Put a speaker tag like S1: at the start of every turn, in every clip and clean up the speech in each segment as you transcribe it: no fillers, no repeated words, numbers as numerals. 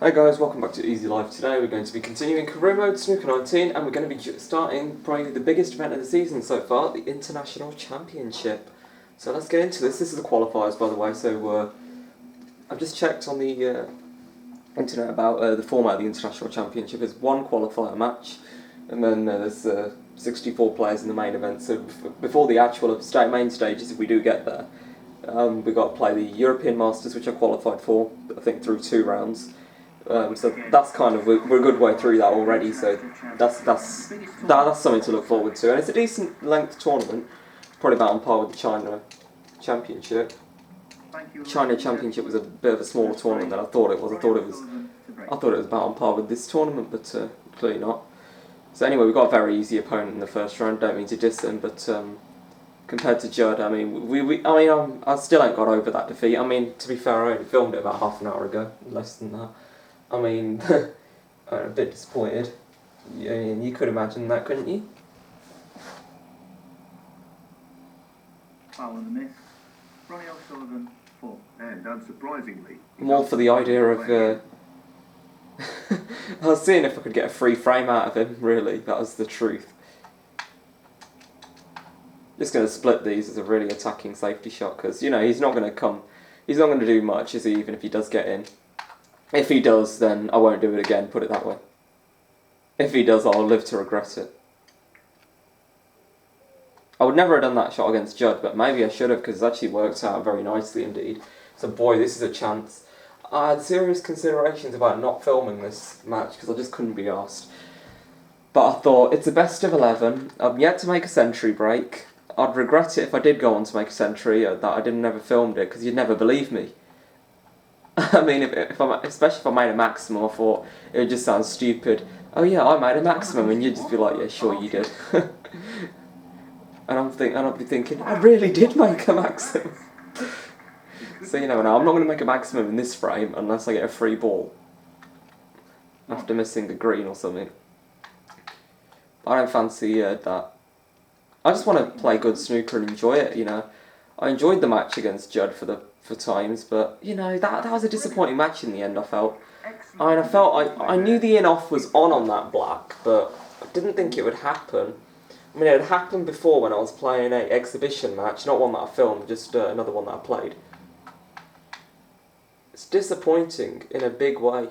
S1: Hi guys, welcome back to Easy Life. Today we're going to be continuing career mode Snooker 19 and we're going to be starting probably the biggest event of the season so far, the International Championship. So let's get into this. This is the qualifiers, by the way, so I've just checked on the internet about the format of the International Championship. There's one qualifier match and then there's 64 players in the main event, so before the actual main stages, if we do get there, we've got to play the European Masters, which I qualified for, I think through 2 rounds. So that's kind of, we're a good way through that already, so that's something to look forward to. And it's a decent length tournament, probably about on par with the China Championship. China Championship was a bit of a smaller tournament than I thought it was. I thought it was about on par with this tournament, but clearly not. So anyway, we've got a very easy opponent in the first round. Don't mean to diss him, but compared to Judd, I mean, I still ain't got over that defeat. I mean, to be fair, I only filmed it about half an hour ago, less than that. I mean, I'm a bit disappointed. You could imagine that, couldn't you?
S2: Foul in the miss. Ronnie O'Sullivan, 4. And unsurprisingly,
S1: more for the idea of. I was seeing if I could get a free frame out of him. Really, that was the truth. Just going to split these as a really attacking safety shot because he's not going to come. He's not going to do much, is he? Even if he does get in. If he does, then I won't do it again, put it that way. If he does, I'll live to regret it. I would never have done that shot against Judd, but maybe I should have, because it actually worked out very nicely indeed. So boy, this is a chance. I had serious considerations about not filming this match, because I just couldn't be arsed. But I thought, it's a best of 11, I'm yet to make a century break. I'd regret it if I did go on to make a century, that I didn't never filmed it, because you'd never believe me. I mean, especially if I made a maximum, I thought it would just sound stupid. Oh yeah, I made a maximum, and you'd just be like, yeah, sure you did. and I'd be thinking, I really did make a maximum. So I'm not going to make a maximum in this frame unless I get a free ball after missing the green or something. I don't fancy that. I just want to play good snooker and enjoy it. I enjoyed the match against Judd for times, but that was a disappointing match in the end. I felt, I knew the in-off was on that black, but I didn't think it would happen. I mean, it had happened before when I was playing an exhibition match, not one that I filmed, just another one that I played. It's disappointing in a big way.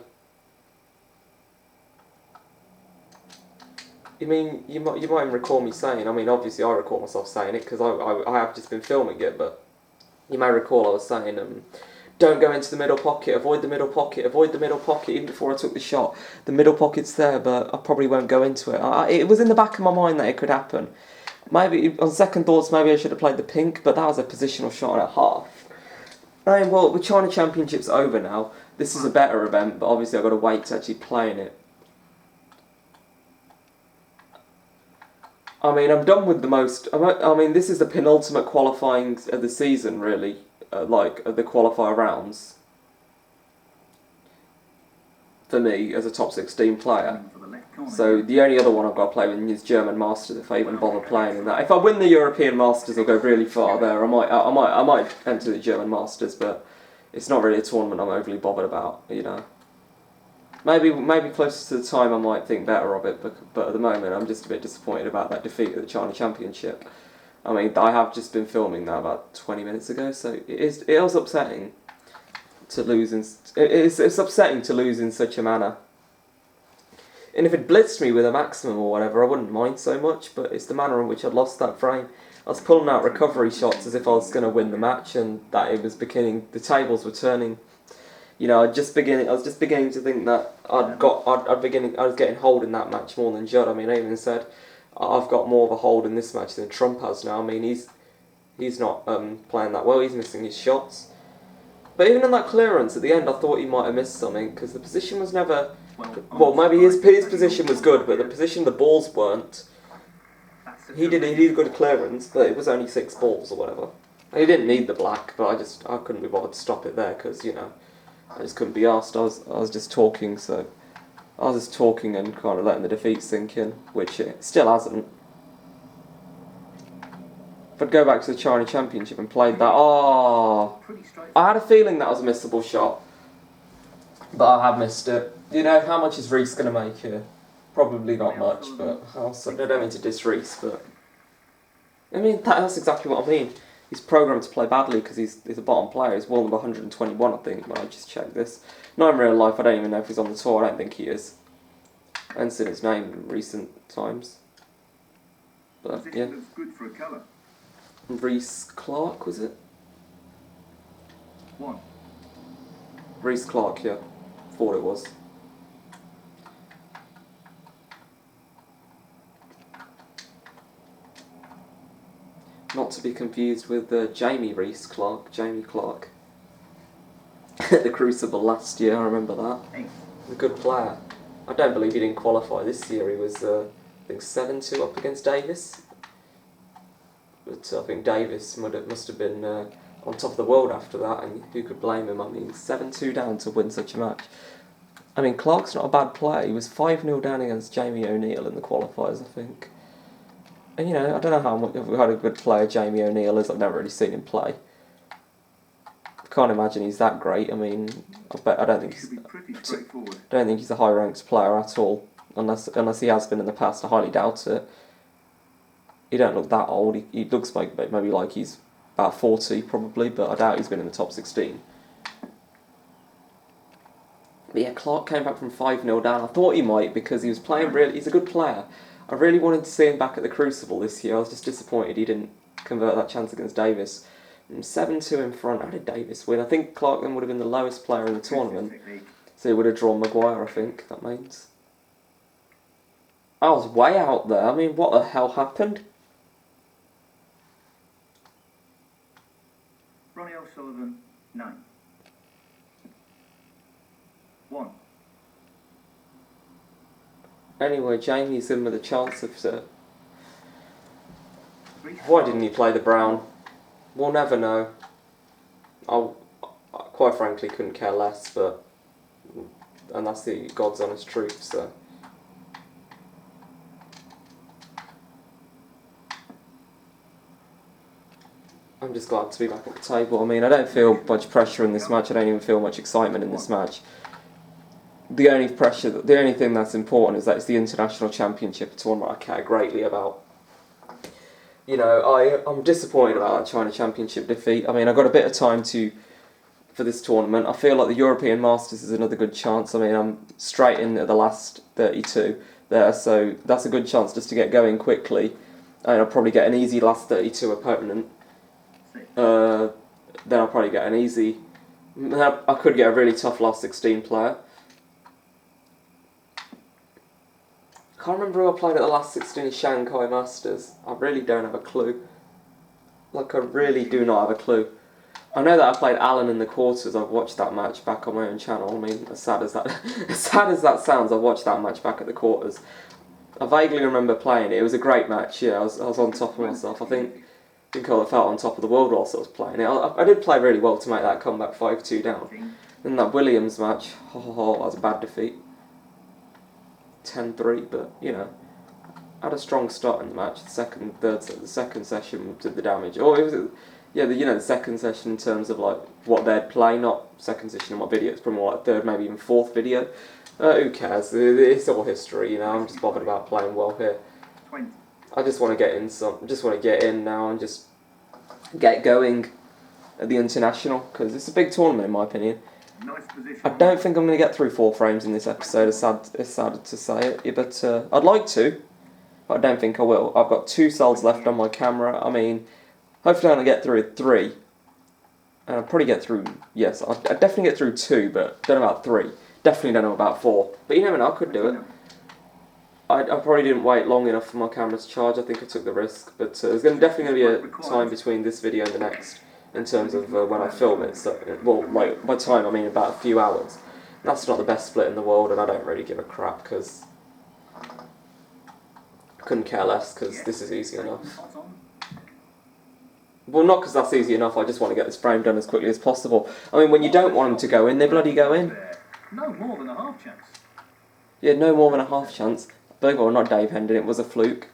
S1: I mean, you might even recall me saying, I mean, obviously I recall myself saying it because I have just been filming it, but you may recall I was saying, don't go into the middle pocket, avoid the middle pocket, avoid the middle pocket, even before I took the shot. The middle pocket's there, but I probably won't go into it. It was in the back of my mind that it could happen. Maybe, on second thoughts, maybe I should have played the pink, but that was a positional shot and a half. Well, the China Championship's over now. This is a better event, but obviously I've got to wait to actually play in it. I mean, I'm done with the most. I mean, this is the penultimate qualifying of the season, really. The qualifier rounds. For me, as a top 16 player. So the only other one I've got to play with is German Masters, if I even bother playing in that. If I win the European Masters, I'll go really far there. I might enter the German Masters, but it's not really a tournament I'm overly bothered about. Maybe closer to the time I might think better of it, but at the moment I'm just a bit disappointed about that defeat at the China Championship. I mean, I have just been filming that about 20 minutes ago, so it was upsetting to lose. It's upsetting to lose in such a manner. And if it blitzed me with a maximum or whatever, I wouldn't mind so much, but it's the manner in which I'd lost that frame. I was pulling out recovery shots as if I was going to win the match, and that it was beginning, the tables were turning. I was just beginning to think that I was getting hold in that match more than Judd. I mean, I even said I've got more of a hold in this match than Trump has now. I mean, he's not playing that well. He's missing his shots. But even in that clearance at the end, I thought he might have missed something because the position was never. Well, maybe his position was good, but the position the balls weren't. He did a good clearance, but it was only 6 balls or whatever. He didn't need the black, but I couldn't be bothered to stop it there because I just couldn't be asked. I was just talking, so I was just talking and kind of letting the defeat sink in, which it still hasn't. If I'd go back to the China Championship and played that, I had a feeling that was a missable shot. But I have missed it. You know, how much is Rhys going to make here? Probably not much, but I don't mean to diss Rhys, but... I mean, that's exactly what I mean. He's programmed to play badly because he's a bottom player. He's world number 121, I think, when I just checked this. Not in real life, I don't even know if he's on the tour. I don't think he is. I haven't seen his name in recent times. But, yeah.
S2: Looks good for a colour.
S1: Rhys Clark, was it?
S2: 1.
S1: Rhys Clark, yeah. Thought it was. Not to be confused with Jamie Clark. The Crucible last year, I remember that. A good player. I don't believe he didn't qualify this year. He was, I think, 7-2 up against Davis. But I think Davis must have been on top of the world after that, and who could blame him? I mean, 7-2 down to win such a match. I mean, Clark's not a bad player. He was 5-0 down against Jamie O'Neill in the qualifiers, I think. And, you know, I don't know how a good player Jamie O'Neill is. I've never really seen him play. I can't imagine he's that great. I mean, I don't think he's a high-ranked player at all, unless he has been in the past. I highly doubt it. He don't look that old. He looks like maybe like he's about 40 probably, but I doubt he's been in the top 16. But yeah, Clark came back from 5-0 down. I thought he might because he was playing really. He's a good player. I really wanted to see him back at the Crucible this year. I was just disappointed he didn't convert that chance against Davis. 7-2 in front. How did Davis win? I think Clark then would have been the lowest player in the tournament. So he would have drawn Maguire, I think, that means. I was way out there. I mean, what the hell happened?
S2: Ronnie O'Sullivan, 9. 1.
S1: Anyway, Jamie's in with a chance of... Why didn't he play the brown? We'll never know. I quite frankly couldn't care less, but... And that's the God's honest truth, so... I'm just glad to be back at the table. I mean, I don't feel much pressure in this match. I don't even feel much excitement in this match. The only thing that's important is that it's the International Championship, a tournament I care greatly about. You know, I'm disappointed about that China Championship defeat. I mean, I got a bit of time for this tournament. I feel like the European Masters is another good chance. I mean, I'm straight in at the last 32 there, so that's a good chance just to get going quickly. And I'll probably get an easy last 32 opponent. Then I'll probably get an easy... I could get a really tough last 16 player. I can't remember who I played at the last 16 Shanghai Masters. I really don't have a clue. Like, I really do not have a clue. I know that I played Alan in the quarters. I've watched that match back on my own channel. I mean, as sad as that sounds, I've watched that match back at the quarters. I vaguely remember playing it. It was a great match. Yeah, I was on top of myself. I think I felt on top of the world whilst I was playing it. I did play really well to make that comeback 5-2 down. Then that Williams match, that was a bad defeat. 10-3, but you know, I had a strong start in the match. The second session did the damage. The second session in terms of like what they'd play, not second session in my video. It's probably more like third, maybe even fourth video. Who cares? It's all history, you know. I'm just bothered about playing well here. I just want to get in now and just get going at the International because it's a big tournament in my opinion. I don't think I'm going to get through 4 frames in this episode. It's sad to say it, but I'd like to, but I don't think I will. I've got 2 cells left on my camera. I mean, hopefully I'm going to get through 3. And I'll probably get through, yes, I'll definitely get through 2, but don't know about 3. Definitely don't know about 4. But you never know, I could do it. I probably didn't wait long enough for my camera to charge. I think I took the risk, but there's definitely going to be a time between this video and the next. In terms of when I film it, so, well, like, by time I mean about a few hours. That's not the best split in the world, and I don't really give a crap, because I couldn't care less, because this is easy enough. Well, not because that's easy enough, I just want to get this frame done as quickly as possible. I mean, when you don't want them to go in, they bloody go in.
S2: No more than a half chance.
S1: Yeah, no more than a half chance. Believe it or not, Dave Hendon, it was a fluke.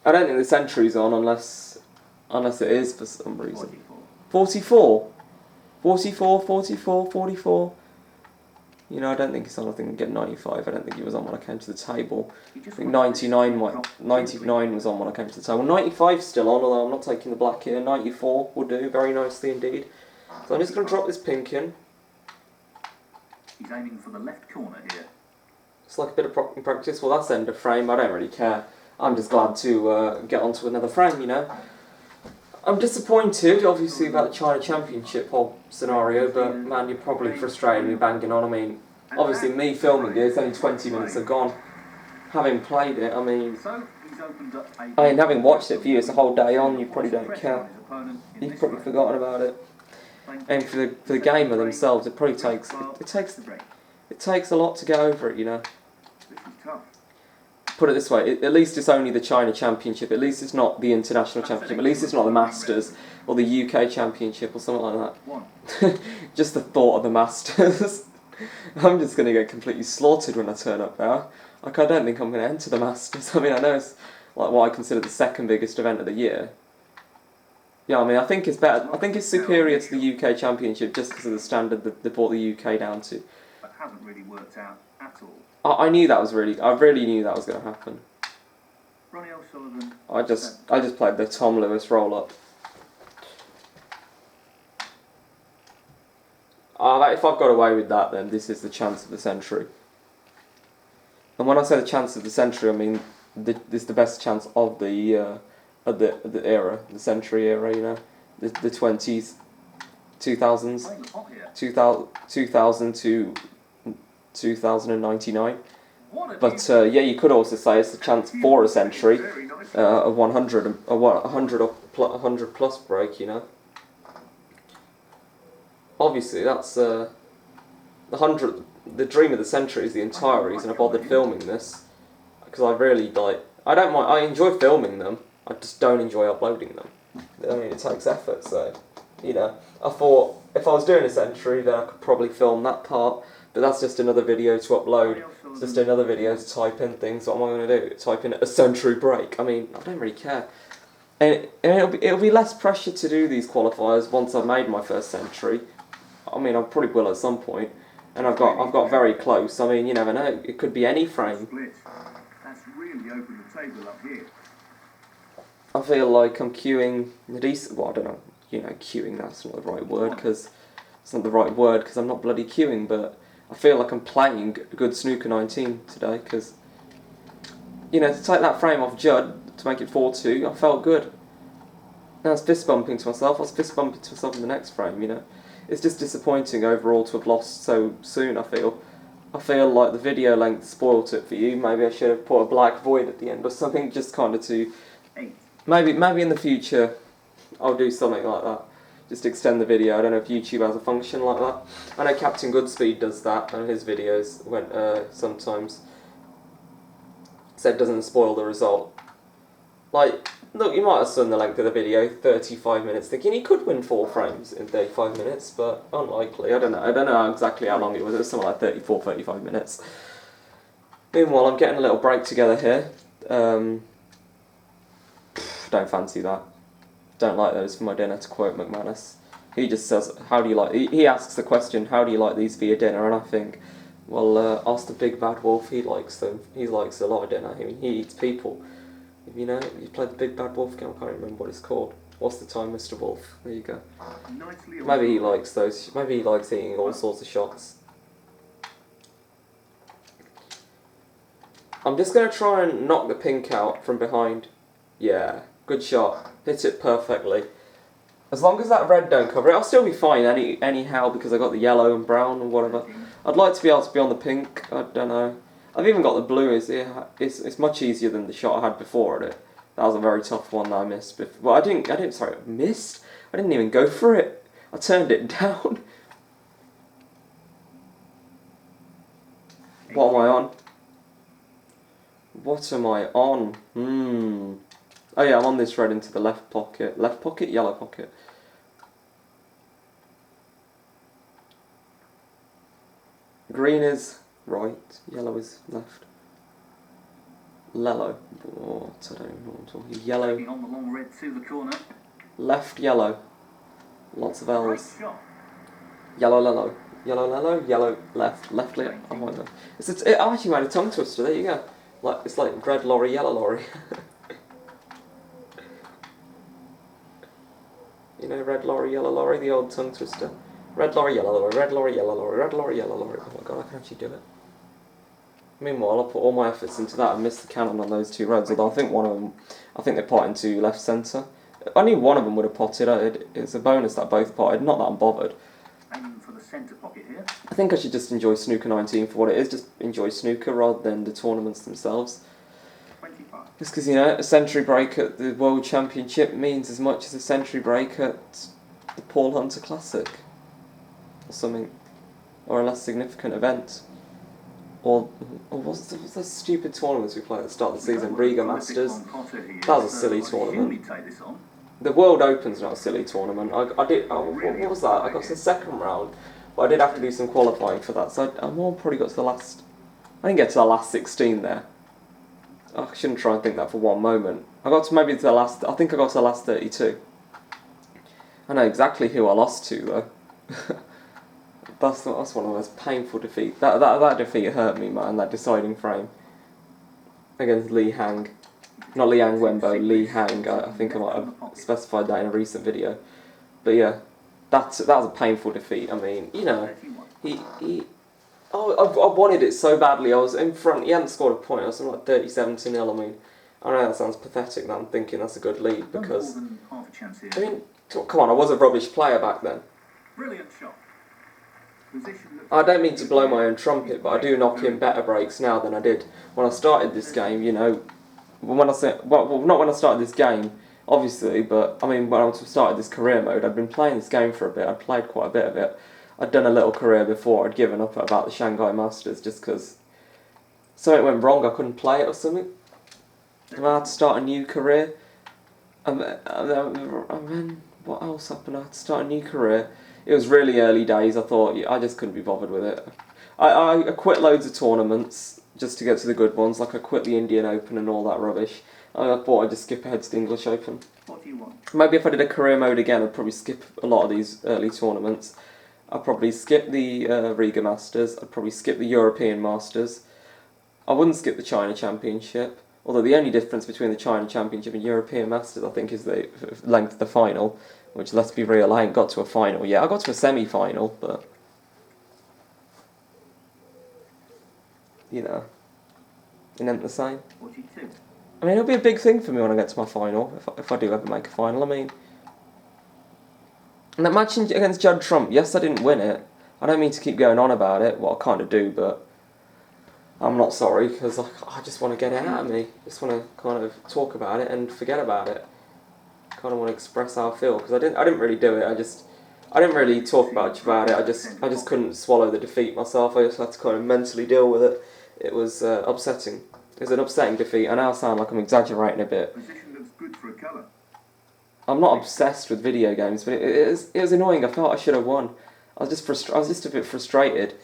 S1: I don't think the century's on unless it is for some reason. 44? 44, 44, 44. You know, I don't think he's on. I think get 95. I don't think he was on when I came to the table.
S2: He
S1: I
S2: just
S1: think
S2: wants this
S1: 99
S2: to drop
S1: 99 was on when I came to the table. 95 still on, although I'm not taking the black here. 94 will do very nicely indeed. So I'm just going to drop this pink in.
S2: He's aiming for the left corner here.
S1: It's like a bit of practice. Well, that's end of frame. I don't really care. I'm just glad to get onto another frame, you know. I'm disappointed, obviously, about the China Championship whole scenario, but man, you're probably frustrated me banging on. I mean, obviously, me filming it, it's only 20 minutes have gone. Having played it, I mean, having watched it for you, it's a whole day on, you probably don't care. You've probably forgotten about it. And for the gamer themselves, it probably takes a lot to get over it, you know. Put it this way, at least it's only the China Championship, at least it's not the International Championship, at least it's not the Masters, or the UK Championship, or something like that. Just the thought of the Masters. I'm just going to get completely slaughtered when I turn up there. Like, I don't think I'm going to enter the Masters. I mean, I know it's like what I consider the second biggest event of the year. Yeah, I mean, I think it's better, I think it's superior to the UK Championship just because of the standard that they brought the UK down to.
S2: That hasn't really worked out at all.
S1: I knew that was I really knew that was going to happen.
S2: Ronnie O'Sullivan.
S1: I just played the Tom Lewis roll-up. If I've got away with that, then this is the chance of the century. And when I say the chance of the century, I mean this is the best chance of the era, the century era. You know, the 20s, 2000s, 2000 to 2099. But yeah, you could also say it's the chance for a century, a 100 plus break. You know. Obviously, that's the 100. The dream of the century is the entire reason I bothered filming this, because I really I don't mind. I enjoy filming them. I just don't enjoy uploading them. I mean, it takes effort. So, you know, I thought if I was doing a century, then I could probably film that part. But that's just another video to upload. It's just another video to type in things. What am I going to do? Type in a century break. I mean, I don't really care. And it'll be less pressure to do these qualifiers once I've made my first century. I mean, I probably will at some point, and I've got very close. I mean, you never know. It could be any frame.
S2: That's really opened the table up here.
S1: I feel like I'm queuing the decent. Well, I don't know. You know, queuing. That's not the right word because it's not the right word because I'm not bloody queuing. But I feel like I'm playing a good Snooker 19 today because, you know, to take that frame off Judd to make it 4-2, I felt good. And I was fist bumping to myself. I was fist bumping to myself in the next frame. You know. It's just disappointing overall to have lost so soon, I feel. I feel like the video length spoilt it for you. Maybe I should have put a black void at the end or something, just kind of to... Maybe in the future I'll do something like that. Just extend the video. I don't know if YouTube has a function like that. I know Captain Goodspeed does that, and his videos sometimes said it doesn't spoil the result. Like, look, you might have seen the length of the video, 35 minutes, thinking he could win 4 frames in 35 minutes, but unlikely. I don't know exactly how long it was. It was something like 34, 35 minutes. Meanwhile, I'm getting a little break together here. Don't fancy that. Don't like those for my dinner, to quote McManus. He just says, how do you like... He asks the question, how do you like these for your dinner? And I think, well, ask the big bad wolf, he likes them. He likes a lot of dinner. I mean, he eats people. You know, you played the Big Bad Wolf game, I can't remember what it's called. What's the time, Mr. Wolf? There you go. Maybe he likes those. Maybe he likes eating all sorts of shots. I'm just going to try and knock the pink out from behind. Yeah, good shot. Hit it perfectly. As long as that red don't cover it, I'll still be fine anyhow because I got the yellow and brown or whatever. I'd like to be able to be on the pink. I don't know. I've even got the blue. It's much easier than the shot I had before at it. That was a very tough one that I missed. Well, I missed? I didn't even go for it. I turned it down. What am I on? What am I on? Oh yeah, I'm on this red into the left pocket. Left pocket? Yellow pocket. Green is right, yellow is left. Lello. What? I don't even know what I'm talking. Yellow.
S2: On the long red to the corner.
S1: Left yellow. Lots of L's. Yellow, yellow. Yellow, yellow, yellow, left, left, left. Oh my god. It actually made a tongue twister, there you go. It's like red lorry, yellow lorry. You know, red lorry, yellow lorry, the old tongue twister. Red lorry, yellow lorry, red lorry, yellow lorry, red lorry, yellow lorry. Oh my god, I can actually do it. Meanwhile, I put all my efforts into that and missed the cannon on those two roads, although I think they pot into left centre. I knew one of them would have potted. It's a bonus that both potted, not that I'm bothered.
S2: Aiming for the centre pocket here.
S1: I think I should just enjoy Snooker 19 for what it is, just enjoy snooker rather than the tournaments themselves.
S2: 25.
S1: Just because, you know, a century break at the World Championship means as much as a century break at the Paul Hunter Classic. Or something. Or a less significant event. Or what's the stupid tournaments we played at the start of the season? Riga Masters. That was a silly tournament. The World Open's not a silly tournament. What was that? I got to the second round, but I did have to do some qualifying for that, so I probably got to the last... I didn't get to the last 16 there. I shouldn't try and think that for one moment. I think I got to the last 32. I know exactly who I lost to, though. That's one of the most painful defeats. That defeat hurt me, man, that deciding frame. Against Li Hang. Not Liang Wenbo, Li Hang. I think I might have specified that in a recent video. But yeah, that was a painful defeat. I mean, you know, I wanted it so badly. I was in front. He hadn't scored a point. I was like 37-0. I mean, I know that sounds pathetic. That I'm thinking that's a good lead because. I mean, come on, I was a rubbish player back then.
S2: Brilliant shot.
S1: I don't mean to blow my own trumpet, but I do knock in better breaks now than I did when I started this game. You know, not when I started this game, obviously, but I mean when I started this career mode. I'd been playing this game for a bit. I'd played quite a bit of it. I'd done a little career before. I'd given up at about the Shanghai Masters just because something went wrong. I couldn't play it or something. And I had to start a new career. And then what else happened? I had to start a new career. It was really early days. I thought I just couldn't be bothered with it. I quit loads of tournaments just to get to the good ones. Like I quit the Indian Open and all that rubbish. I thought I'd just skip ahead to the English Open. Maybe if I did a career mode again, I'd probably skip a lot of these early tournaments. I'd probably skip the Riga Masters. I'd probably skip the European Masters. I wouldn't skip the China Championship. Although the only difference between the China Championship and European Masters, I think, is the length of the final. Which, let's be real, I ain't got to a final yet. I got to a semi-final, but... You know. It ain't the same.
S2: 42.
S1: I mean, it'll be a big thing for me when I get to my final, if I do ever make a final. I mean... And that match against Judd Trump, yes, I didn't win it. I don't mean to keep going on about it, well, I kind of do, but... I'm not sorry, because I just want to get it out of me. I just want to kind of talk about it and forget about it. Kind of want to express how I feel because I didn't really do it. I didn't really talk much about it. I just couldn't swallow the defeat myself. I just had to kind of mentally deal with it. It was upsetting. It was an upsetting defeat. I now sound like I'm exaggerating a bit.
S2: Position looks good for a colour.
S1: I'm not obsessed with video games, but it was annoying. I felt I should have won. I was just a bit frustrated.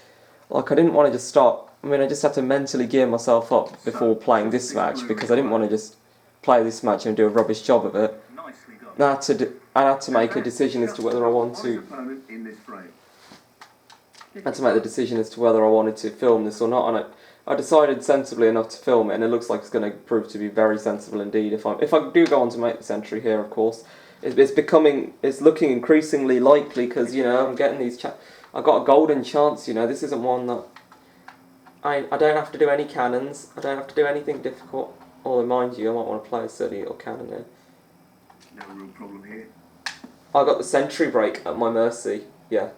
S1: Like I didn't want to just stop. I mean, I just had to mentally gear myself up before playing this match because I didn't want to just play this match and do a rubbish job of it. I had to make a decision as to whether I want to. I had to make the decision as to whether I wanted to film this or not, and I decided sensibly enough to film it, and it looks like it's going to prove to be very sensible indeed. If I do go on to make this entry here, of course, it's looking increasingly likely because you know I'm getting these. I've got a golden chance. You know, this isn't one that I don't have to do any cannons. I don't have to do anything difficult. Although, mind you, I might want to play a silly little cannon here.
S2: No real problem here.
S1: I got the century break at my mercy. Yeah.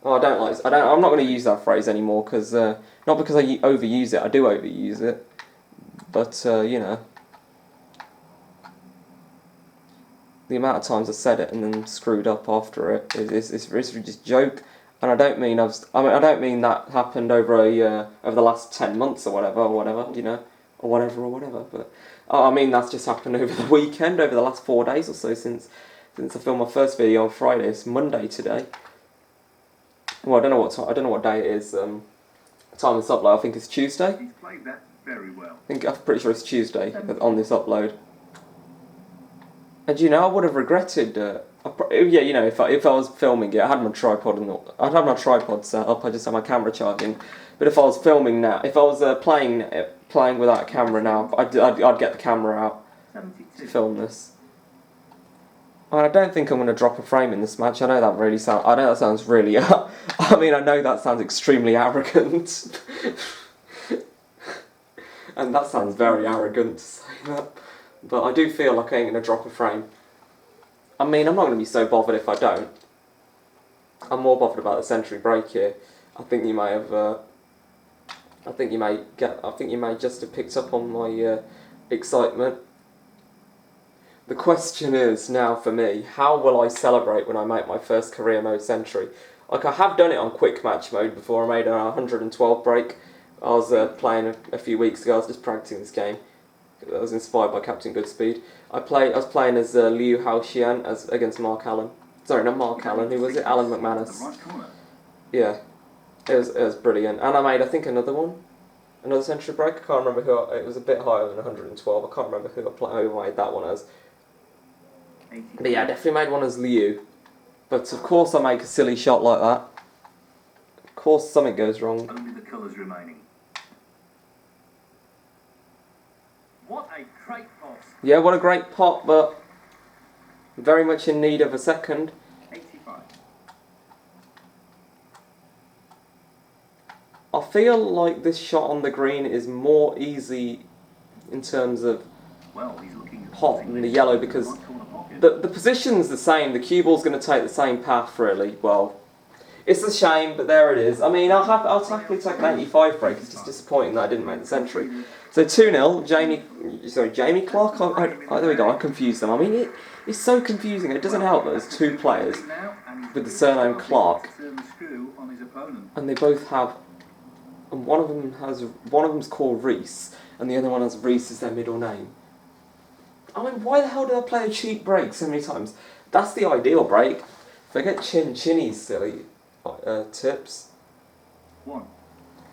S1: Oh, I'm not going to use that phrase anymore because not because I overuse it. I do overuse it, but you know, the amount of times I said it and then screwed up after it is just joke. And I don't mean that happened over over the last 10 months or whatever, you know, or whatever. But I mean that's just happened over the weekend, over the last 4 days or so since I filmed my first video on Friday. It's Monday today. Well, I don't know what day it is. Time of this upload, I think it's Tuesday.
S2: He's played that very well.
S1: I'm pretty sure it's Tuesday on this upload. And I would have regretted. Yeah, if I was filming it, I had my tripod I'd have my tripod set up. I just had my camera charging. But if I was filming now, if I was playing without a camera now, I'd get the camera out to film this. And I don't think I'm going to drop a frame in this match. I know that sounds really. I mean, I know that sounds extremely arrogant. And that sounds very arrogant to say that. But I do feel like I ain't going to drop a frame. I mean, I'm not going to be so bothered if I don't. I'm more bothered about the century break here. I think you may have. I think you may just have picked up on my excitement. The question is now for me: how will I celebrate when I make my first career mode century? Like, I have done it on quick match mode before. I made a 112 break. I was playing a few weeks ago. I was just practicing this game. I was inspired by Captain Goodspeed. I was playing as Liu Haoxian against Mark Allen. Sorry, not Mark Allen. Who was it? Alan McManus. Yeah, it was brilliant. And I made, I think, another century break. I can't remember who. It was a bit higher than 112. I can't remember who I made that one as. But yeah, I definitely made one as Liu. But of course, I make a silly shot like that. Of course, something goes wrong.
S2: Only the colours remaining. What a great pot.
S1: Yeah, what a great pot, but very much in need of a second.
S2: 85.
S1: I feel like this shot on the green is more easy in terms of pot than the yellow, because the position's the same. The cue ball's going to take the same path, really. Well, it's a shame, but there it is. I mean, I'll happily take an 85 break. It's just disappointing that I didn't make the century. So 2-0, Jamie Clark. There we go. I confused them. I mean, it's so confusing. It doesn't help that there's two players with the surname Clark, and they both have. And one of them's called Rhys, and the other one has Rhys as their middle name. I mean, why the hell did I play a cheap break so many times? That's the ideal break. Forget Chinny's silly tips.
S2: One.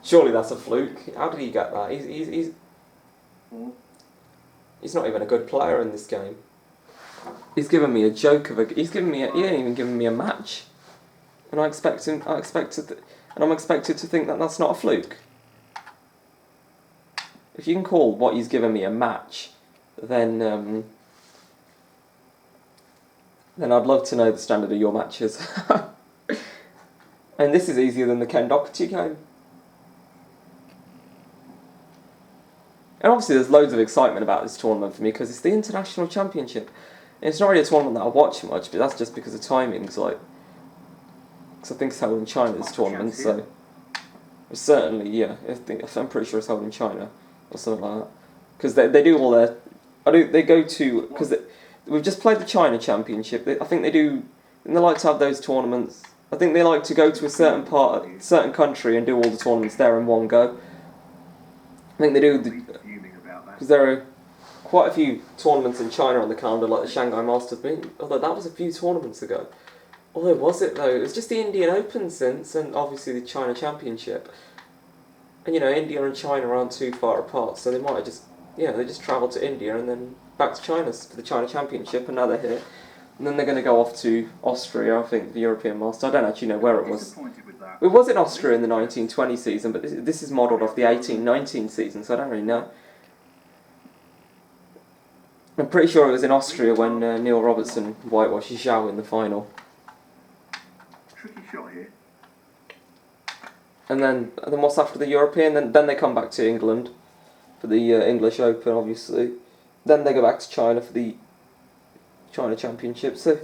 S1: Surely that's a fluke. How did he get that? He's not even a good player in this game. He's given me a joke of a. He ain't even given me a match, and I'm expected to think that that's not a fluke. If you can call what he's given me a match, then I'd love to know the standard of your matches. And this is easier than the Ken Doherty game. And obviously there's loads of excitement about this tournament for me because it's the International Championship. And it's not really a tournament that I watch much, but that's just because of timings, like. Because I think it's held in China, this tournament, so. It's certainly, yeah, I'm pretty sure it's held in China, or something like that. Because they do all their. They go to. Because we've just played the China Championship. I think they do. And they like to have those tournaments. I think they like to go to a certain country and do all the tournaments there in one go. I think they do, because there are quite a few tournaments in China on the calendar, like the Shanghai Masters. Although that was a few tournaments ago. Although was it though? It was just the Indian Open since, and obviously the China Championship. And India and China aren't too far apart, so they might have just, they just travelled to India and then back to China for the China Championship, and now they're here. And then they're going to go off to Austria, I think, the European Masters. I don't actually know where it was. It was in Austria in the 1920 season, but this is modelled off the 1819 season, so I don't really know. I'm pretty sure it was in Austria when Neil Robertson whitewashed Zhao in the final.
S2: Tricky shot here.
S1: And then what's after the European? Then they come back to England for the English Open, obviously. Then they go back to China for the China Championship. So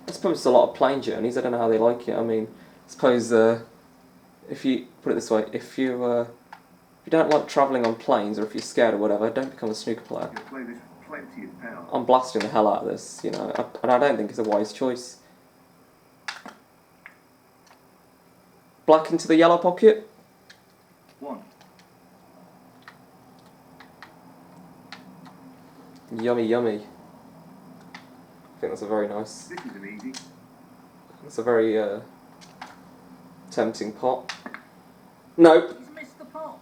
S1: I suppose it's a lot of plane journeys. I don't know how they like it. I mean, I suppose if you put it this way, if you don't like travelling on planes, or if you're scared or whatever, don't become a snooker player. I'm blasting the hell out of this, and I don't think it's a wise choice. Black into the yellow pocket.
S2: One.
S1: Yummy, yummy. I think that's a very nice.
S2: This is an easy.
S1: That's a very tempting pot. Nope.
S2: He's missed the pot.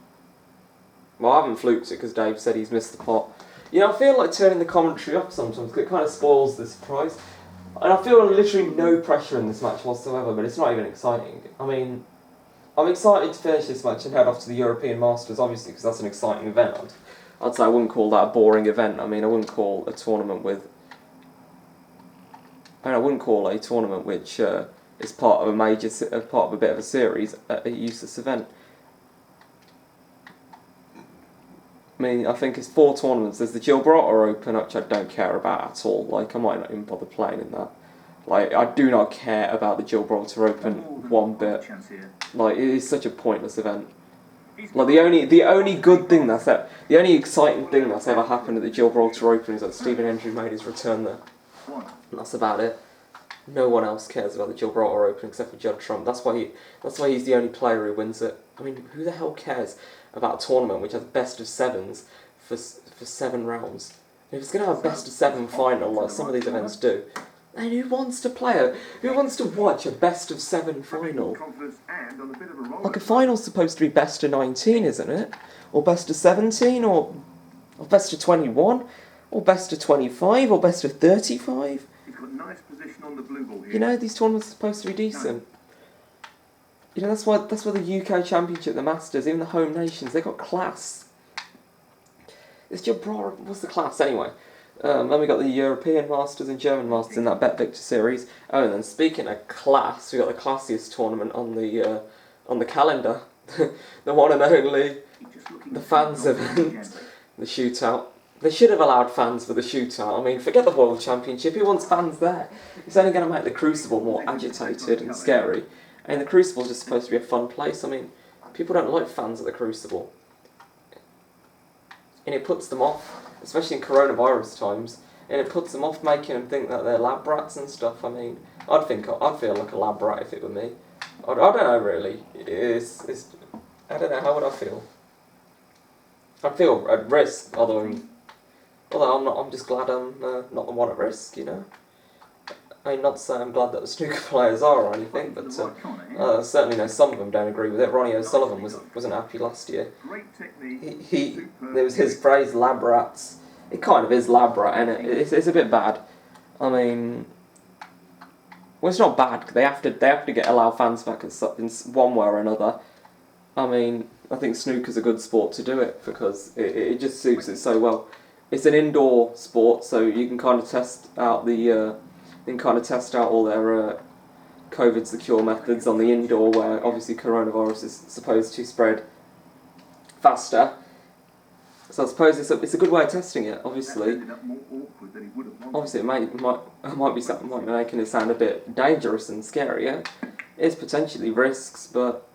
S1: Well, I haven't fluked it because Dave said he's missed the pot. You know, I feel like turning the commentary up sometimes because it kind of spoils the surprise. And I feel literally no pressure in this match whatsoever, but it's not even exciting. I mean, I'm excited to finish this match and head off to the European Masters, obviously, because that's an exciting event. I'd say I wouldn't call that a boring event. I mean, I wouldn't call a tournament with... I wouldn't call a tournament which is part of a bit of a series a useless event. I mean, I think it's 4 tournaments. There's the Gibraltar Open, which I don't care about at all. Like, I might not even bother playing in that. Like, I do not care about the Gibraltar Open one bit. Like, it is such a pointless event. Like, the only good thing the only exciting thing that's ever happened at the Gibraltar Open is that Stephen Hendry made his return there. And that's about it. No one else cares about the Gibraltar Open except for Judd Trump. That's why he's the only player who wins it. I mean, who the hell cares about a tournament which has best of 7s for 7 rounds? If it's going to have a best of 7 final like some of these events do, then who wants to watch a best of 7 final? Like, a final's supposed to be best of 19, isn't it? Or best of 17, or best of 21, or best of 25, or best of 35?
S2: He's got nice position on the blue ball here.
S1: You know, these tournaments are supposed to be decent. You know, that's why the UK Championship, the Masters, even the home nations, they've got class. It's Gibraltar, what's the class anyway? Then we got the European Masters and German Masters in that Bet Victor series. Oh, and then speaking of class, we got the classiest tournament on the calendar, the one and only, the fans event, the shootout. They should have allowed fans for the shootout. I mean, forget the World Championship. Who wants fans there? It's only going to make the Crucible more agitated and scary. And the Crucible's just supposed to be a fun place. I mean, people don't like fans at the Crucible. And it puts them off, especially in coronavirus times. And it puts them off, making them think that they're lab rats and stuff. I mean, I'd feel like a lab rat if it were me. I don't know, really. I don't know, how would I feel? I'd feel at risk, although I'm just glad I'm not the one at risk, you know? I mean, not to say I'm glad that the snooker players are or anything, but certainly know some of them don't agree with it. Ronnie O'Sullivan wasn't happy last year. There was his phrase, lab rats. It kind of is lab rat, isn't it? It's a bit bad. I mean, well, it's not bad. They have to allow fans back in one way or another. I mean, I think snooker's a good sport to do it because it just suits it so well. It's an indoor sport, so you can kind of test out all their COVID secure methods on the indoor, where obviously coronavirus is supposed to spread faster. So I suppose it's a good way of testing it. Obviously, it might be making it sound a bit dangerous and scary. Yeah? It's potentially risks, but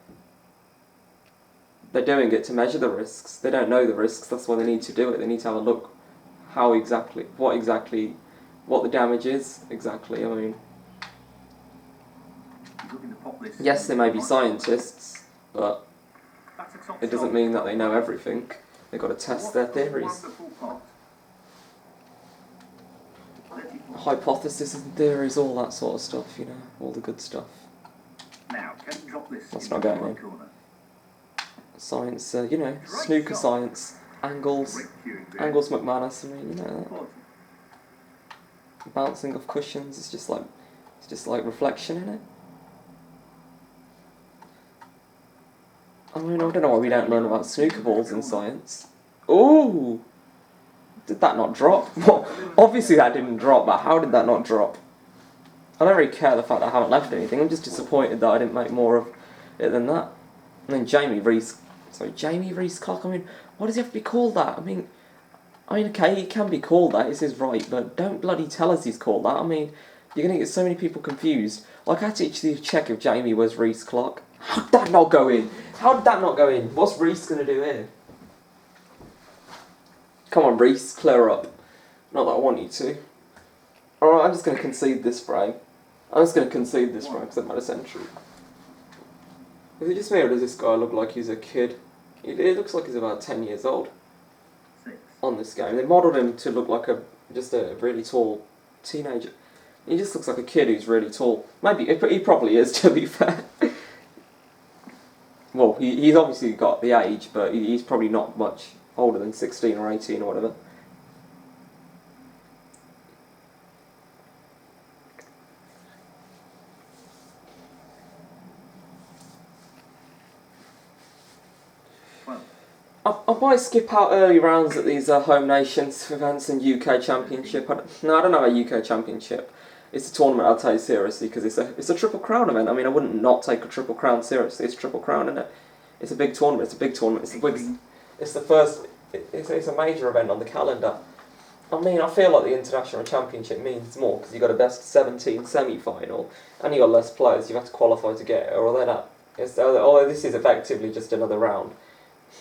S1: they're doing it to measure the risks. They don't know the risks. That's why they need to do it. They need to have a look what the damage is exactly. I mean, yes, they may be scientists, but it doesn't mean that they know everything. They've got to test their theories. Hypotheses and theories, all that sort of stuff, you know, all the good stuff. That's not going in. Science, you know, snooker science, angles McManus, I mean, you know that. Bouncing off cushions, it's just like reflection in it. I mean, I don't know why we don't learn about snooker balls in science. Ooh! Did that not drop? Well, obviously that didn't drop, but how did that not drop? I don't really care the fact that I haven't left anything. I'm just disappointed that I didn't make more of it than that. And then Jamie Rhys Clark, I mean, why does he have to be called that? I mean, okay, he can be called that, it's his right, but don't bloody tell us he's called that. I mean, you're going to get so many people confused. Like, I had to actually check if Jamie was Rhys Clark. How did that not go in? What's Rhys going to do here? Come on, Rhys, clear up. Not that I want you to. Alright, I'm just going to concede this frame. because I'm at a century. Is it just me, or does this guy look like he's a kid? It looks like he's about 10 years old. On this game. They modelled him to look like just a really tall teenager. He just looks like a kid who's really tall. Maybe, he probably is, to be fair. Well, he's obviously got the age, but he's probably not much older than 16 or 18 or whatever. I might skip out early rounds at these home nations events and UK Championship. I don't know about UK Championship. It's a tournament I'll take seriously because it's a Triple Crown event. I mean, I wouldn't not take a Triple Crown seriously. It's Triple Crown, isn't it? It's a big tournament. It's a big tournament. It's the first. It's a major event on the calendar. I mean, I feel like the International Championship means more because you've got a best 17 semi-final and you've got less players. You have to qualify to get it, or although that. Although this is effectively just another round.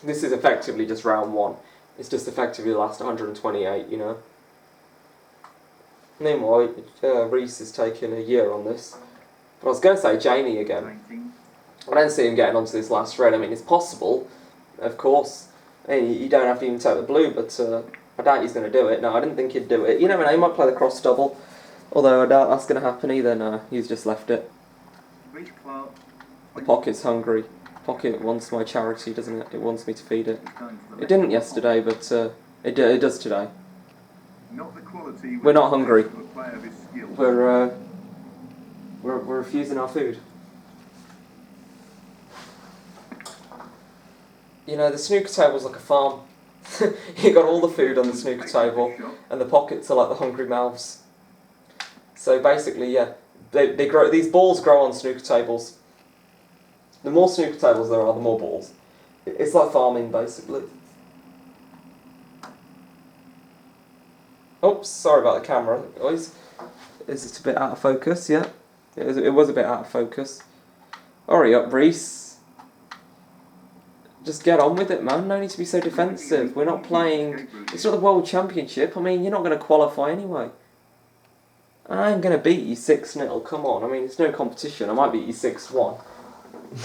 S1: This is effectively just round one. It's just effectively the last 128, you know. Meanwhile, Rhys is taking a year on this. But I was going to say Jamie again. I don't see him getting onto this last red. I mean, it's possible, of course. I mean, you don't have to even take the blue, but I doubt he's going to do it. No, I didn't think he'd do it. You never know, he might play the cross double. Although I doubt that's going to happen either. No, he's just left it.
S2: Rhys Clark.
S1: The pocket's hungry. Pocket wants my charity, doesn't it? It wants me to feed it. It didn't yesterday, but it does today. We're not hungry. We're refusing our food. You know, the snooker table's like a farm. You got all the food on the snooker table, and the pockets are like the hungry mouths. So basically, yeah, they grow. These balls grow on snooker tables. The more snooker tables there are, the more balls. It's like farming, basically. Oops, sorry about the camera, guys. Is it a bit out of focus? Yeah, it was a bit out of focus. Hurry up, Rhys. Just get on with it, man. No need to be so defensive. We're not playing... It's not the World Championship. I mean, you're not going to qualify anyway. I'm going to beat you 6-0. Come on. I mean, it's no competition. I might beat you 6-1.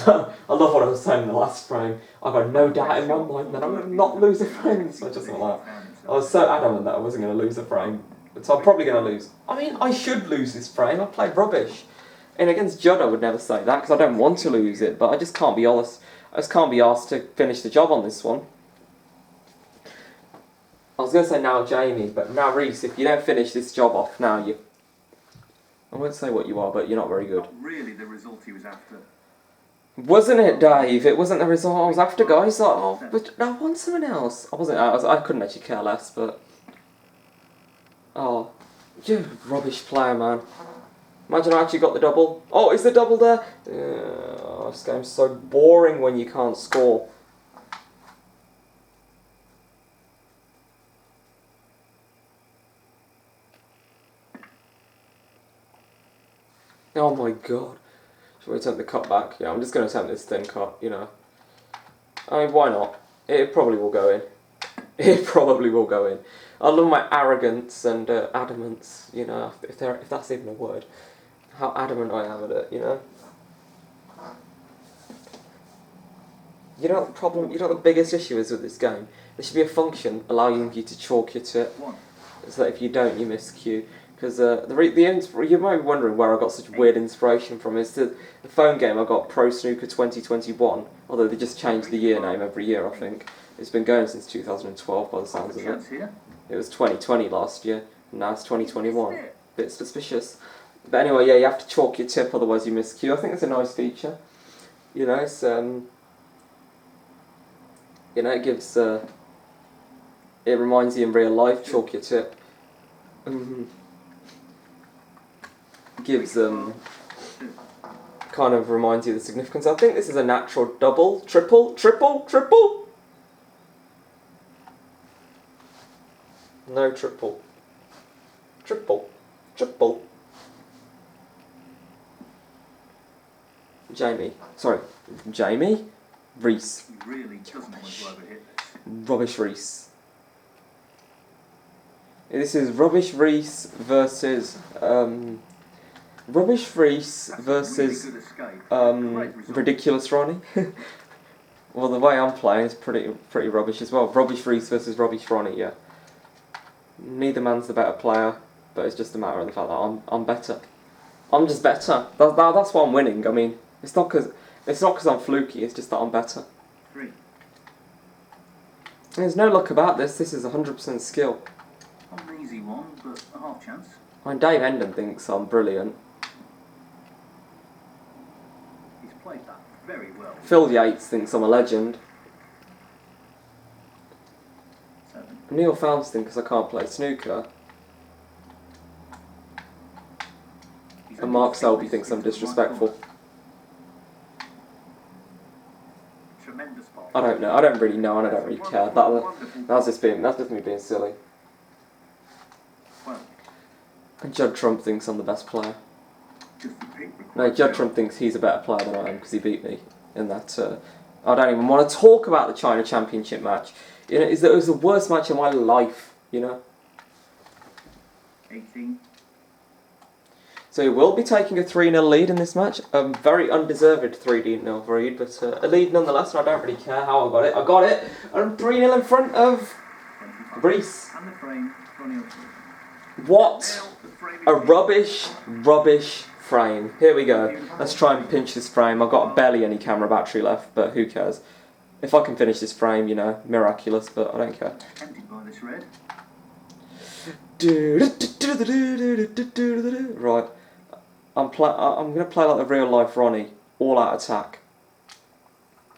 S1: I love what I was saying in the last frame. I've got no doubt in my mind that I'm going to not lose a frame. So I just like that. I was so adamant that I wasn't going to lose a frame. So I'm probably going to lose. I mean, I should lose this frame. I played rubbish. And against Judd, I would never say that because I don't want to lose it. But I just can't be honest. I just can't be asked to finish the job on this one. I was going to say now Jamie, but now Rhys, if you don't finish this job off now, you... I won't say what you are, but you're not very good.
S2: Not really the result he was after.
S1: Wasn't it, Dave? It wasn't the result I was after, guys. Like, oh, but I want someone else. I couldn't actually care less, but... Oh, you rubbish player, man. Imagine I actually got the double. Oh, is the double there? This game's so boring when you can't score. Oh my god. Should we attempt the cut back? Yeah, I'm just going to attempt this thin cut, you know. I mean, why not? It probably will go in. It probably will go in. I love my arrogance and adamance, you know, if that's even a word. How adamant I am at it, you know. You know what the problem, you know what the biggest issue is with this game? There should be a function allowing you to chalk your tip, so that if you don't, you miss cue. Because you might be wondering where I got such weird inspiration from. It's the phone game I got, Pro Snooker 2021, although they just change the year name every year, I think. It's been going since 2012 by the sounds of it. It was 2020 last year, and now it's 2021. Bit suspicious. But anyway, yeah, you have to chalk your tip, otherwise you miss cue. I think it's a nice feature. You know, it's you know, it gives it reminds you in real life, chalk your tip. Gives kind of reminds you of the significance. I think this is a natural double, triple. No triple. Triple. Jamie? Rhys.
S2: Really doesn't want to overhit this.
S1: Rubbish Rhys. This is Rubbish Rhys versus Ridiculous Ronnie. Well, the way I'm playing is pretty rubbish as well. Rubbish Rhys versus Rubbish Ronnie, yeah. Neither man's the better player, but it's just a matter of the fact that I'm better. I'm just better. That's why I'm winning. I mean, it's not because I'm fluky. It's just that I'm better.
S2: 3.
S1: There's no luck about this. This is 100% skill.
S2: Not an easy one, but a half chance.
S1: I mean, Dave Hendon thinks I'm brilliant.
S2: He's played that very well.
S1: Phil Yates thinks I'm a legend. Neil Founston because I can't play snooker. And Mark Selby thinks I'm disrespectful.
S2: Tremendous ball.
S1: I don't know. I don't really know, and I don't really care. That's just me being silly.
S2: Well,
S1: And Judd Trump thinks I'm the best player.
S2: just the pink
S1: No, Judd Trump thinks he's a better player than I am because he beat me in that. I don't even want to talk about the China Championship match. You know, it was the worst match of my life. You know.
S2: 18.
S1: So he will be taking a 3-0 lead in this match. A very undeserved 3-0 lead, but a lead nonetheless, and I don't really care how I got it. I got it. I'm 3-0 in front of Rhys.
S2: And the frame, Ronnie O'Sullivan.
S1: What a rubbish frame. Here we go. Let's try and pinch this frame. I've got barely any camera battery left, but who cares? If I can finish this frame, you know, miraculous, but I don't care.
S2: Tempted by this red.
S1: Right. I'm going to play like a real life Ronnie. All out attack.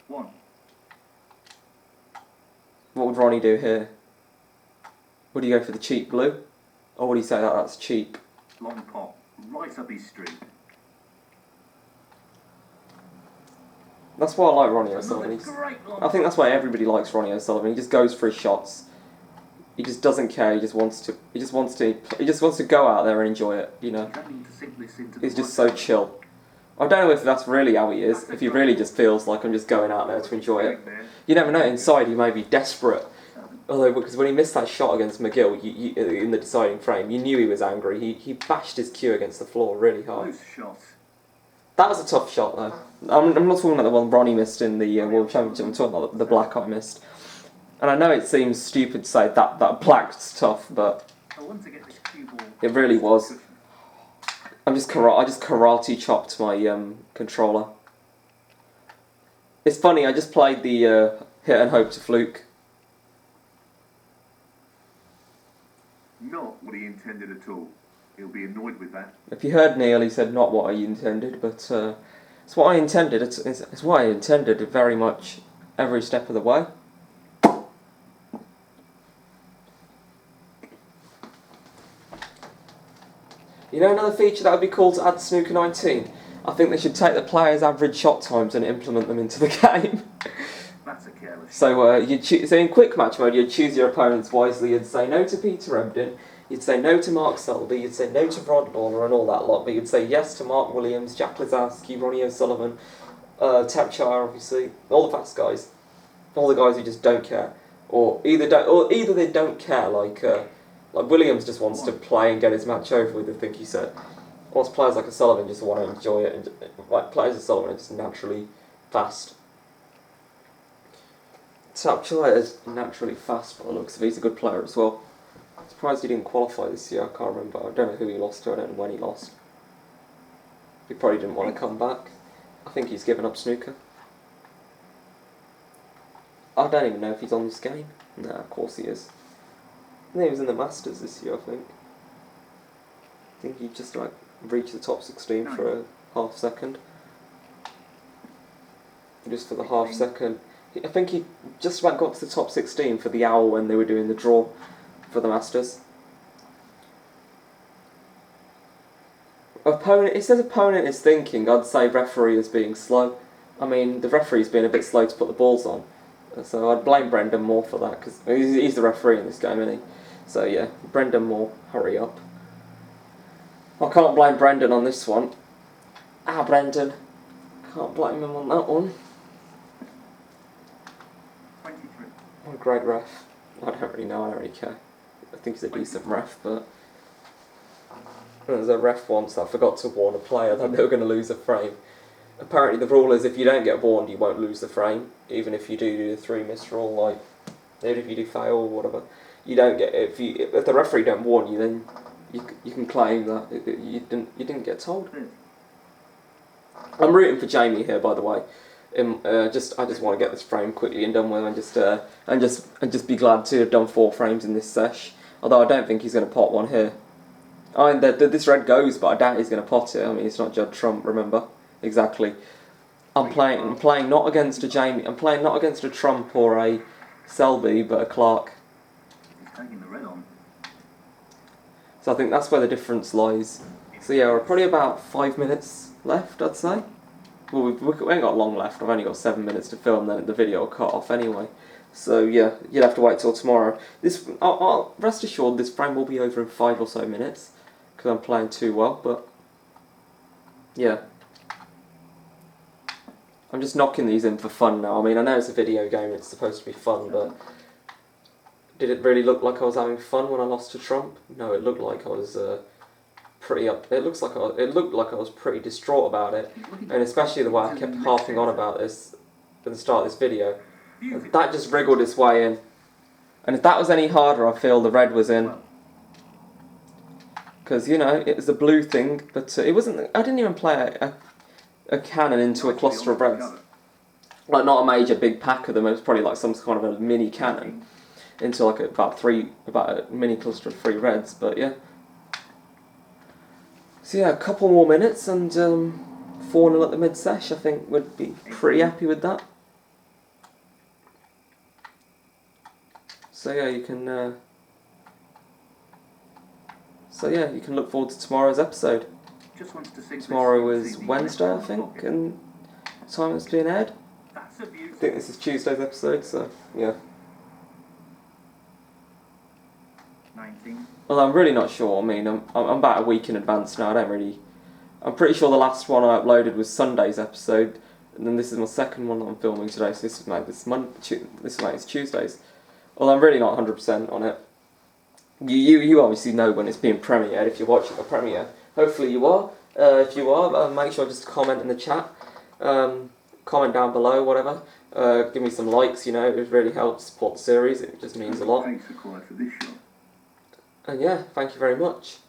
S2: 1.
S1: What would Ronnie do here? Would he go for the cheap blue? Or would he say that that's cheap?
S2: Long pot. Right up his street.
S1: That's why I like Ronnie O'Sullivan.
S2: Another great long
S1: I think that's why everybody likes Ronnie O'Sullivan. He just goes for his shots. He just doesn't care. He just wants to go out there and enjoy it. You know. He's just so chill. I don't know if that's really how he is. If he really just feels like I'm just going out there to enjoy it. You never know. Inside he may be desperate. Although, because when he missed that shot against McGill in the deciding frame, you knew he was angry. He bashed his cue against the floor really hard.
S2: Close shot.
S1: That was a tough shot though. I'm not talking about the one Ronnie missed in the World Championship. I'm talking about the black I missed. And I know it seems stupid to say that black's tough, but
S2: I want to get this cue ball.
S1: it really was. I just karate chopped my controller. It's funny. I just played the hit and hope to fluke.
S2: Not what he intended at all. He'll be annoyed with that.
S1: If you heard Neil, he said not what I intended, but it's what I intended. It's what I intended very much every step of the way. You know another feature that would be cool to add to Snooker 19? I think they should take the players' average shot times and implement them into the game.
S2: That's a careless.
S1: So so in quick match mode, you'd choose your opponents wisely. You'd say no to Peter Ebden, you'd say no to Mark Selby, you'd say no to Rod Lawler and all that lot, but you'd say yes to Mark Williams, Jack Lazowski, Ronnie O'Sullivan, Tapchire, obviously, all the fast guys, all the guys who just don't care, or either they don't care, like Williams just wants to play and get his match over with, I think he said. Whilst players like O'Sullivan just want to enjoy it, and like players like O'Sullivan are just naturally fast. Tapchire is naturally fast by the looks of it. He's a good player as well. I'm surprised he didn't qualify this year. I can't remember. I don't know who he lost to. I don't know when he lost. He probably didn't want to come back. I think he's given up snooker. I don't even know if he's on this game. No, of course he is. I think he was in the Masters this year, I think he just like reached the top 16 for a half second. Just for the half second. I think he just about got to the top 16 for the Owl when they were doing the draw for the Masters. It says opponent is thinking. I'd say referee is being slow. I mean, the referee's being a bit slow to put the balls on. So I'd blame Brendan Moore for that, because he's the referee in this game, isn't he? So yeah, Brendan Moore, hurry up. I can't blame Brendan on this one. Brendan. Can't blame him on that one.
S2: 23.
S1: What a great ref. I don't really know, I don't really care. I think he's a decent ref, but there was a ref once that forgot to warn a player that they were going to lose a frame. Apparently the rule is if you don't get warned, you won't lose the frame, even if you do the 3-miss rule, like even if you do fail or whatever. You don't get if the referee don't warn you, then you can claim that you didn't get told. I'm rooting for Jamie here, by the way. I just want to get this frame quickly and done with, and just be glad to have done 4 frames in this sesh. Although I don't think he's going to pot one here. I mean, this red goes, but I doubt he's going to pot it. I mean, it's not Judd Trump, remember? Exactly. I'm playing not against a Jamie. I'm playing not against a Trump or a Selby, but a Clark.
S2: Taking the red on.
S1: So I think that's where the difference lies. So yeah, we're probably about 5 minutes left, I'd say. Well, we ain't got long left. I've only got 7 minutes to film, then the video will cut off anyway. So yeah, you'll have to wait till tomorrow. I'll rest assured, this frame will be over in 5 or so minutes because I'm playing too well. But yeah, I'm just knocking these in for fun now. I mean, I know it's a video game; it's supposed to be fun, but did it really look like I was having fun when I lost to Trump? No, it looked like I was pretty up. It looked like I was pretty distraught about it, and especially the way I kept harping on about this at the start of this video. That just wriggled its way in, and if that was any harder, I feel the red was in. Because you know it was a blue thing, but it wasn't. I didn't even play a cannon into a cluster of reds. Like not a major big pack of them. It was probably like some kind of a mini cannon into like about a mini cluster of 3 reds. But yeah. So yeah, a couple more minutes and 4-0 at the mid-sesh. I think would be pretty happy with that. So yeah, you can. You can look forward to tomorrow's episode. Tomorrow is Wednesday, I think, and time it's being aired. I think this is Tuesday's episode, so yeah.
S2: 19.
S1: Well, I'm really not sure. I mean, I'm about a week in advance now. I'm pretty sure the last one I uploaded was Sunday's episode, and then this is my second one that I'm filming today. So this is like it's Tuesday's. Well, I'm really not 100% on it. You obviously know when it's being premiered if you're watching the premiere. Hopefully you are. If you are, make sure just to comment in the chat. Comment down below, whatever. Give me some likes, you know, it really helps support the series. It just means a lot. And yeah, thank you very much.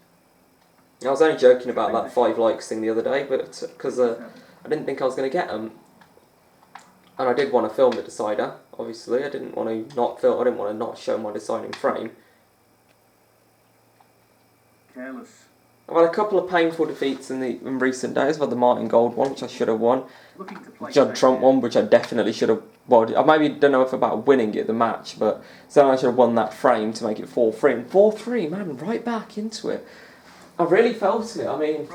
S1: I was only joking about that 5 likes thing the other day, but because I didn't think I was going to get them. And I did want to film the decider, obviously. I didn't want to not film. I didn't want to not show my deciding frame.
S2: Careless.
S1: I've had a couple of painful defeats in recent days. I've had the Martin Gold one, which I should have won. Judd Trump one, which I definitely should have won. I maybe don't know if about winning it, the match, but so I should have won that frame to make it 4-3. And 4-3, man, right back into it. I really felt it. I mean,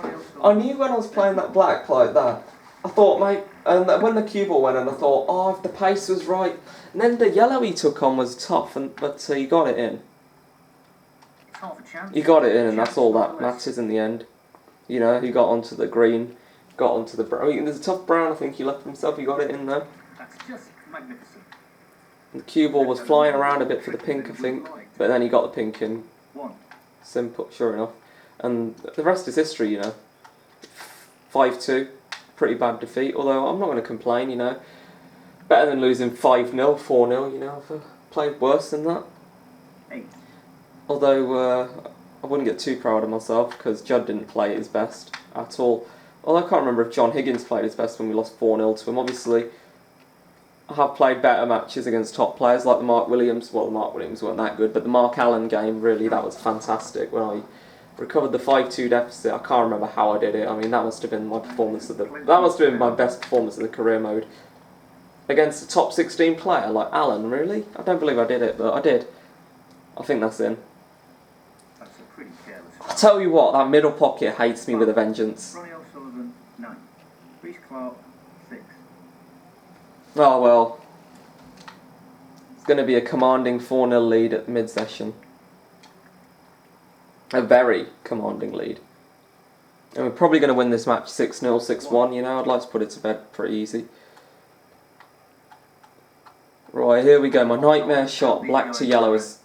S1: I knew when I was playing that black like that. I thought, mate, and when the cue ball went in, I thought, oh, if the pace was right. And then the yellow he took on was tough, but he got it in. He got it in, and that's all that matters in the end. You know, he got onto the green, got onto the brown. There's a tough brown, I think he left himself. He got it in there.
S2: That's just magnificent.
S1: The cue ball was flying around a bit for the pink, I think, but then he got the pink in. Simple, sure enough. And the rest is history, you know. 5-2, pretty bad defeat. Although I'm not going to complain, you know. Better than losing 5-0, 4-0, you know. I've played worse than that.
S2: 8.
S1: Although I wouldn't get too proud of myself because Judd didn't play his best at all. Although I can't remember if John Higgins played his best when we lost 4-0 to him. Obviously, I have played better matches against top players like the Mark Williams. Well, the Mark Williams weren't that good, but the Mark Allen game, really, that was fantastic. When I recovered the 5-2 deficit, I can't remember how I did it. I mean, that must have been my best performance of the career mode against a top 16 player like Allen. Really, I don't believe I did it, but I did. I think that's in. I'll tell you what, that middle pocket hates me with a vengeance.
S2: Ronnie O'Sullivan, 9. Rhys Clark, 6.
S1: Oh well. It's going to be a commanding 4-0 lead at mid-session. A very commanding lead. And we're probably going to win this match 6-0, 6-1, you know. I'd like to put it to bed pretty easy. Right, here we go. My nightmare shot, black to yellow is...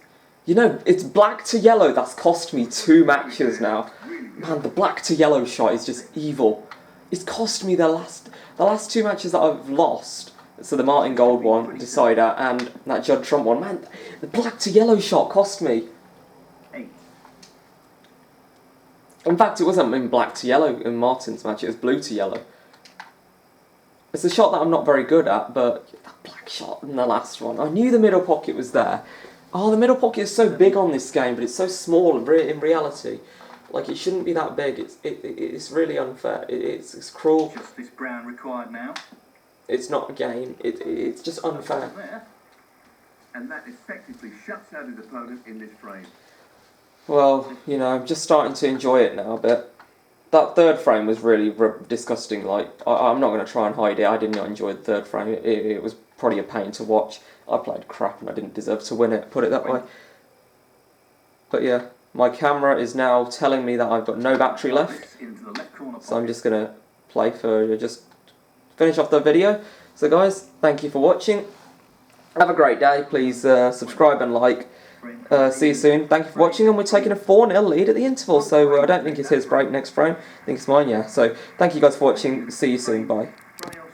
S1: You know, it's black to yellow. That's cost me 2 matches now. Man, the black to yellow shot is just evil. It's cost me the last 2 matches that I've lost. So the Martin Gold one, decider, and that Judd Trump one. Man, the black to yellow shot cost me.
S2: 8.
S1: In fact, it wasn't in black to yellow in Martin's match. It was blue to yellow. It's a shot that I'm not very good at, but that black shot in the last one. I knew the middle pocket was there. Oh, the middle pocket is so big on this game, but it's so small in reality. Like, it shouldn't be that big. It's really unfair. It's cruel.
S2: Justice Brown required now.
S1: It's not a game. It's just unfair.
S2: and that effectively shuts out his opponent in this frame.
S1: Well, you know, I'm just starting to enjoy it now, but that third frame was really disgusting. Like, I'm not going to try and hide it. I did not enjoy the third frame. It was probably a pain to watch. I played crap and I didn't deserve to win it, put it that way. But yeah, my camera is now telling me that I've got no battery left. So I'm just going to play for just finish off the video. So guys, thank you for watching. Have a great day. Please subscribe and like. See you soon. Thank you for watching, and we're taking a 4-0 lead at the interval, so I don't think it's his break next frame. I think it's mine, yeah. So thank you guys for watching. See you soon. Bye.